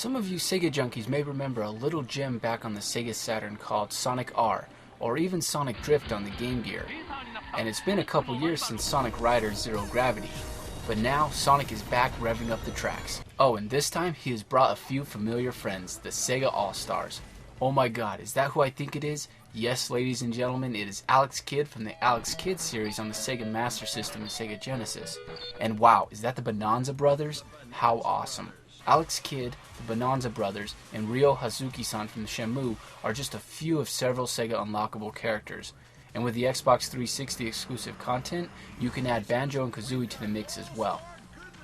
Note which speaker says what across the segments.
Speaker 1: Some of you Sega junkies may remember a little gem back on the Sega Saturn called Sonic R, or even Sonic Drift on the Game Gear. And it's been a couple years since Sonic Riders Zero Gravity, but now Sonic is back revving up the tracks. Oh, and this time he has brought a few familiar friends, the Sega All-Stars. Oh my god, is that who I think it is? Yes, ladies and gentlemen, it is Alex Kidd from the Alex Kidd series on the Sega Master System and Sega Genesis. And wow, is that the Bonanza Brothers? How awesome. Alex Kidd, the Bonanza Brothers, and Ryo Hazuki-san from the Shenmue are just a few of several Sega unlockable characters. And with the Xbox 360 exclusive content, you can add Banjo and Kazooie to the mix as well.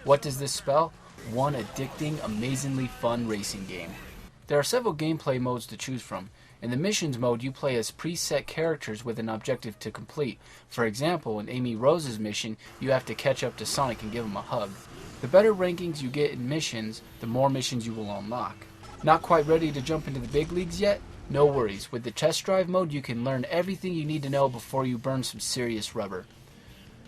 Speaker 1: What does this spell? One addicting, amazingly fun racing game. There are several gameplay modes to choose from. In the missions mode, you play as preset characters with an objective to complete. For example, in Amy Rose's mission, you have to catch up to Sonic and give him a hug. The better rankings you get in missions, the more missions you will unlock. Not quite ready to jump into the big leagues yet? No worries. With the test drive mode, you can learn everything you need to know before you burn some serious rubber.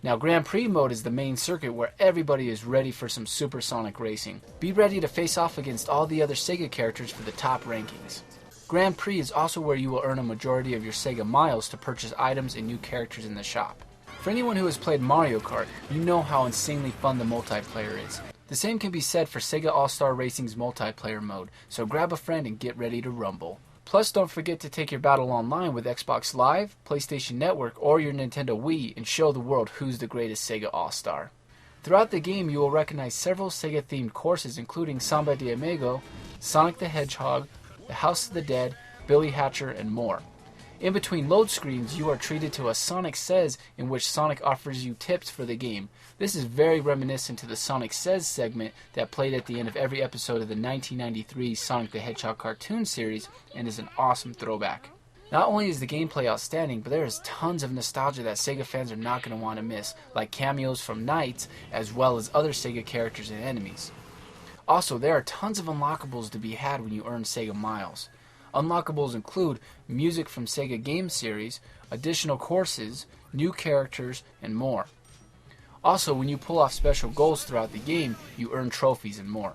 Speaker 1: Now, Grand Prix mode is the main circuit where everybody is ready for some supersonic racing. Be ready to face off against all the other Sega characters for the top rankings. Grand Prix is also where you will earn a majority of your Sega miles to purchase items and new characters in the shop. For anyone who has played Mario Kart, you know how insanely fun the multiplayer is. The same can be said for Sega All-Star Racing's multiplayer mode, so grab a friend and get ready to rumble. Plus, don't forget to take your battle online with Xbox Live, PlayStation Network, or your Nintendo Wii and show the world who's the greatest Sega All-Star. Throughout the game, you will recognize several Sega-themed courses including Samba de Amigo, Sonic the Hedgehog, The House of the Dead, Billy Hatcher, and more. In between load screens, you are treated to a Sonic Says in which Sonic offers you tips for the game. This is very reminiscent to the Sonic Says segment that played at the end of every episode of the 1993 Sonic the Hedgehog cartoon series and is an awesome throwback. Not only is the gameplay outstanding, but there is tons of nostalgia that Sega fans are not going to want to miss, like cameos from Knights as well as other Sega characters and enemies. Also, there are tons of unlockables to be had when you earn Sega Miles. Unlockables include music from Sega game series, additional courses, new characters, and more. Also, when you pull off special goals throughout the game, you earn trophies and more.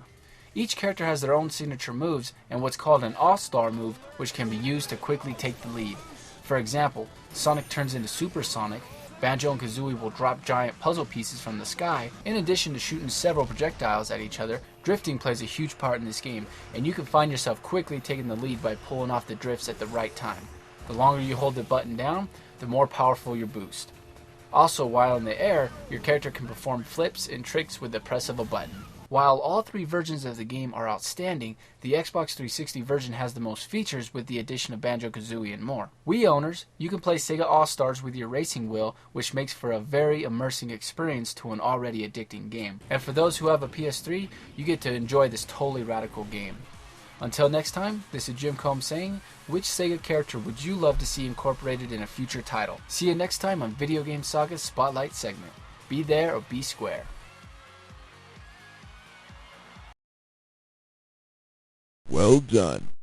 Speaker 1: Each character has their own signature moves and what's called an all-star move, which can be used to quickly take the lead. For example, Sonic turns into Super Sonic, Banjo and Kazooie will drop giant puzzle pieces from the sky. In addition to shooting several projectiles at each other, drifting plays a huge part in this game, and you can find yourself quickly taking the lead by pulling off the drifts at the right time. The longer you hold the button down, the more powerful your boost. Also, while in the air, your character can perform flips and tricks with the press of a button. While all three versions of the game are outstanding, the Xbox 360 version has the most features with the addition of Banjo-Kazooie and more. Wii owners, you can play Sega All-Stars with your racing wheel, which makes for a very immersing experience to an already addicting game. And for those who have a PS3, you get to enjoy this totally radical game. Until next time, this is Jim Combs saying, which Sega character would you love to see incorporated in a future title? See you next time on Video Game Saga's Spotlight segment. Be there or be square.
Speaker 2: Well done.